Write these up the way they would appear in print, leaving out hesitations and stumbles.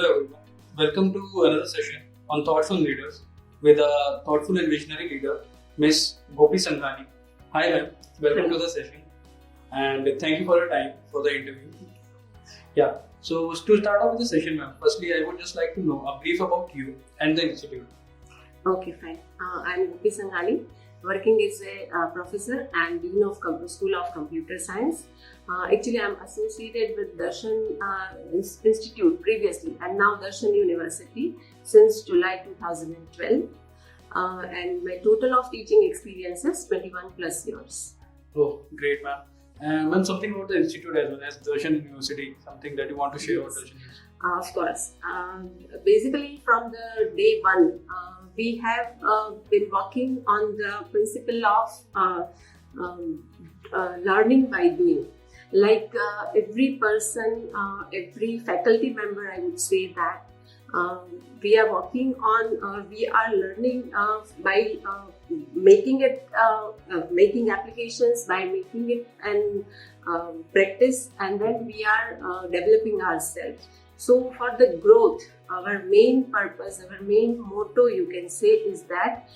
Hello everyone. Welcome to another session on Thoughtful Leaders with a thoughtful and visionary leader, Miss Gopi Sanghani. Hi ma'am, welcome to the session and thank you for your time for the interview. Yeah, so to start off with the session ma'am, firstly I would just like to know a brief about you and the institute. Okay, fine. I'm Gopi Sanghani, working as a professor and Dean of School of Computer Science. Actually, I'm associated with Darshan Institute previously and now Darshan University since July 2012. And my total of teaching experience is 21 plus years. Oh, great ma'am. And ma'am, something about the institute as well as Darshan University, something that you want to share about Darshan University. Of course. Basically, from the day one, we have been working on the principle of learning by doing. Like every person, every faculty member, I would say that we are working on, we are learning by making it, making applications, by making it and practice, and then we are developing ourselves. So for the growth, our main purpose, our main motto, you can say, is that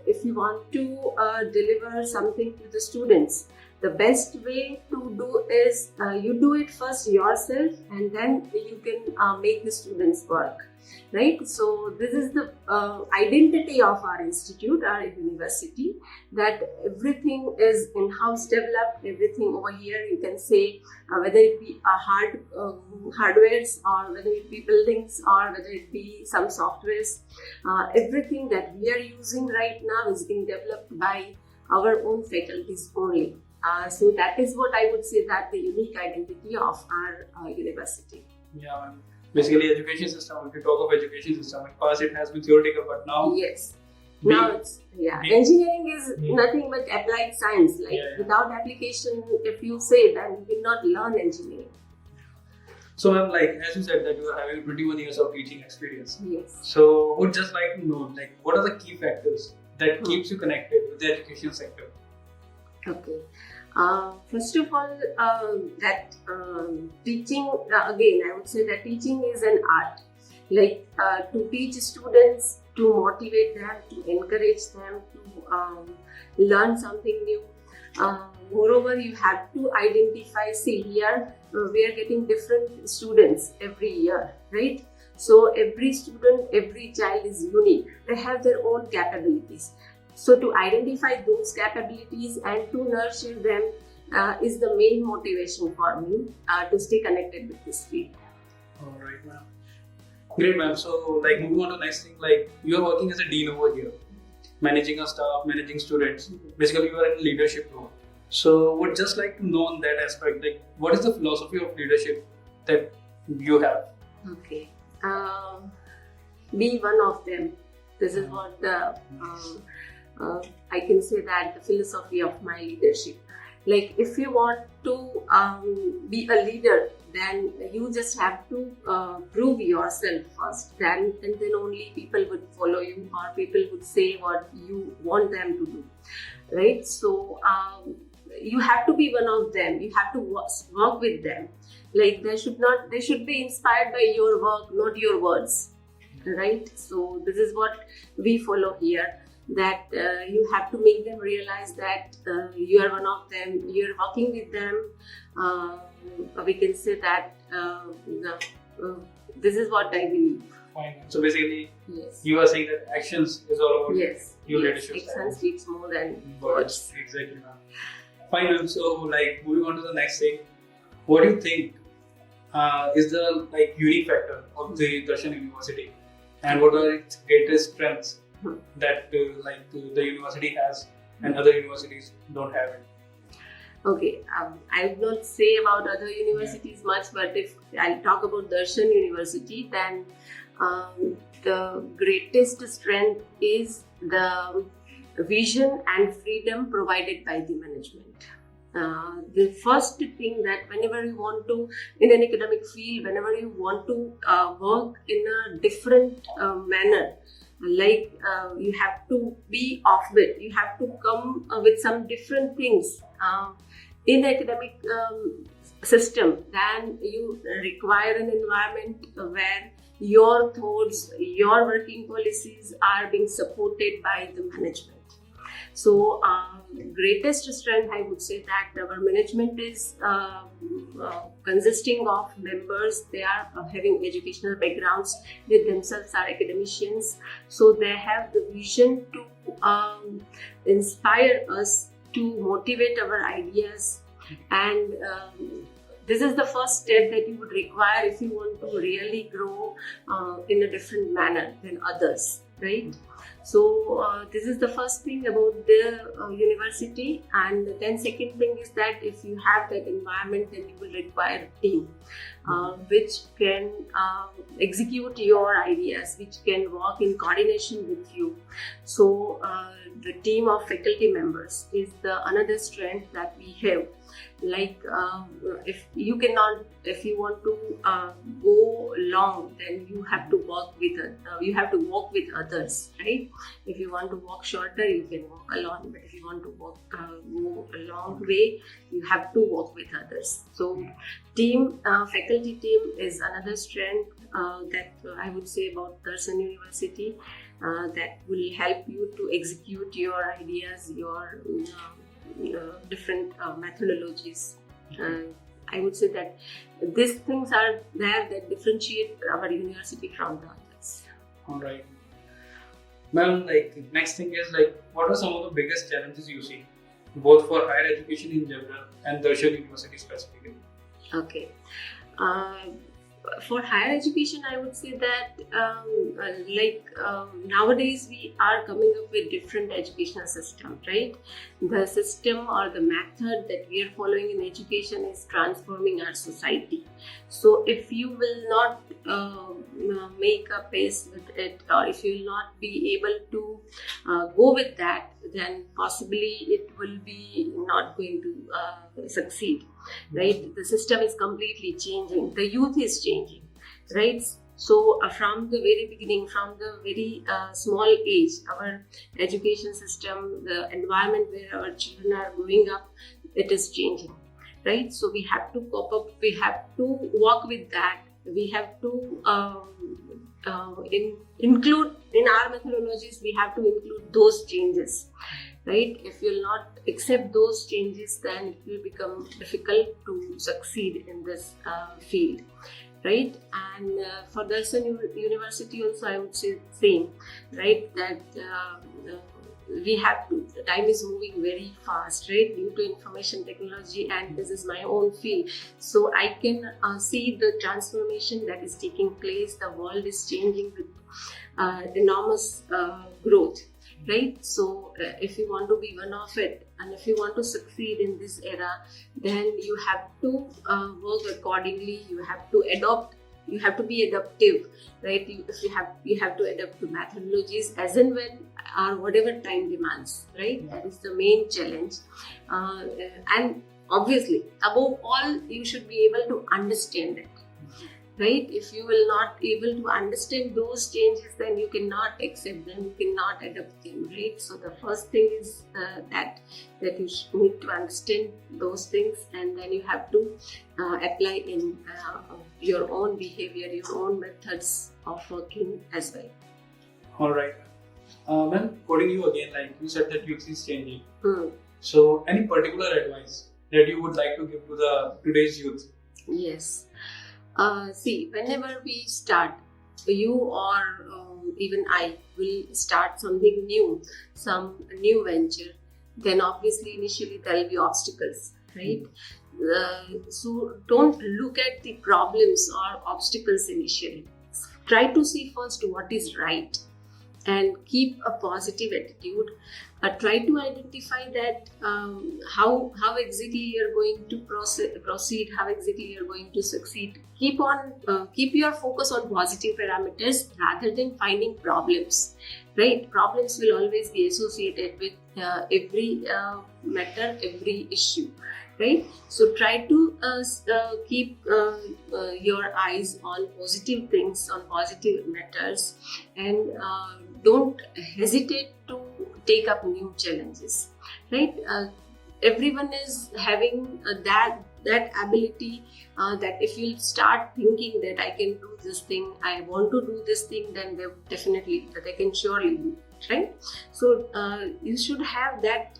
if you want to deliver something to the students, the best way to do is you do it first yourself, and then you can make the students work, right? So this is the identity of our institute, our university, that everything is in-house developed. Everything over here, you can say, whether it be hardwares or whether it be buildings or whether it be some softwares, everything that we are using right now is being developed by our own faculties only. So that is what I would say, that the unique identity of our university. Yeah, ma'am. Basically education system, if you talk of education system, in past it has been theoretical, but now yes, now it's engineering is nothing but applied science. Like without application, if you say, then you will not learn engineering. So ma'am, like as you said that you are having 21 years of teaching experience. Yes. So would just like to know, like, what are the key factors that keeps you connected with the education sector? Okay. First of all, that teaching, again, I would say that teaching is an art. Like to teach students, to motivate them, to encourage them to learn something new. Moreover, you have to identify, see here, we are getting different students every year, right? So every student, every child is unique. They have their own capabilities. So to identify those capabilities and to nurture them is the main motivation for me to stay connected with this field. All right, ma'am. Great, ma'am. So, like, moving on to the next thing, like, you are working as a dean over here, managing a staff, managing students. Basically, you are in leadership role. So, would just like to know on that aspect, like, what is the philosophy of leadership that you have? Okay. Be one of them. This is what the I can say that the philosophy of my leadership. Like if you want to be a leader, then you just have to prove yourself first. And then only people would follow you, or people would say what you want them to do, right? So you have to be one of them. You have to work with them. Like they should be inspired by your work, not your words, right? So this is what we follow here. That you have to make them realize that you are one of them, you are working with them. We can say that this is what I believe. Fine. So basically, yes, you are saying that actions is all about your leadership. Action speaks more than words. Exactly, ma'am. Fine, ma'am. So, like, moving on to the next thing, what do you think is the unique factor of the Darshan University, and what are its greatest strengths that the university has and other universities don't have it? Okay, I would not say about other universities much, but if I talk about Darshan University, then the greatest strength is the vision and freedom provided by the management. The first thing that whenever you want to, in an academic field, whenever you want to work in a different manner, like you have to be off bit, you have to come with some different things. In academic system, then you require an environment where your thoughts, your working policies are being supported by the management. So, greatest strength, I would say that our management is consisting of members. They are having educational backgrounds. They themselves are academicians. So they have the vision to inspire us, to motivate our ideas, and this is the first step that you would require if you want to really grow in a different manner than others, right? So this is the first thing about the university, and then second thing is that if you have that environment, then you will require a team which can execute your ideas, which can work in coordination with you. So the team of faculty members is the another strength that we have. Like if you want to go long, then you have to walk with others, right? If you want to walk shorter, you can walk alone, but if you want to go a long way, you have to walk with others. So faculty team is another strength that I would say about Darshan University that will help you to execute your ideas, your different methodologies. I would say that these things are there that differentiate our university from the others. All right. Ma'am, like next thing is like, what are some of the biggest challenges you see, both for higher education in general and Darshan University specifically? Okay. For higher education, I would say that nowadays we are coming up with different educational systems, right? The system or the method that we are following in education is transforming our society. So if you will not make a pace with it, or if you will not be able to go with that, then possibly it will be not going to succeed, right? The system is completely changing. The youth is changing, right? So from the very beginning, from the very small age, our education system, the environment where our children are growing up, it is changing, right? So we have to cope up, we have to work with that. We have to include in our methodologies, we have to include those changes, right? If you will not accept those changes, then it will become difficult to succeed in this field, right? And for Darshan University also, I would say the same, right? That we have to, the time is moving very fast, right, due to information technology, and this is my own field. So I can see the transformation that is taking place. The world is changing with enormous growth, right? So if you want to be one of it, and if you want to succeed in this era, then you have to work accordingly. You have to adopt. You have to be adaptive, right? You have to adapt to methodologies as and when or whatever time demands, right? That is the main challenge. And obviously, above all, you should be able to understand it, right? If you will not able to understand those changes, then you cannot accept them, you cannot adapt them, right? So the first thing is that you need to understand those things, and then you have to apply in your own behavior, your own methods of working as well. All right. Ma'am, quoting you again, like you said that youth is changing. So any particular advice that you would like to give to the today's youth? Yes. See, whenever we start, you or even I will start something new, some new venture, then obviously initially there will be obstacles, right? So don't look at the problems or obstacles initially. Try to see first what is right and keep a positive attitude. Try to identify that how exactly you're going to proceed, how exactly you're going to succeed. Keep your focus on positive parameters rather than finding problems, right? Problems will always be associated with every matter, every issue, right? So try to keep your eyes on positive things, on positive matters, and don't hesitate to take up new challenges, right? Everyone is having that that ability, that if you start thinking that I can do this thing, I want to do this thing, then they can surely do it, right? So you should have that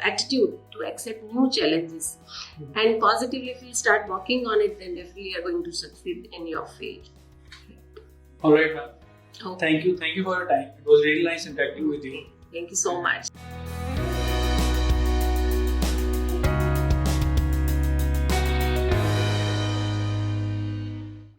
attitude to accept new challenges, and positively if you start working on it, then definitely you are going to succeed in your field. All right, ma'am. Okay. Thank you for your time. It was really nice interacting with you. Thank you so much.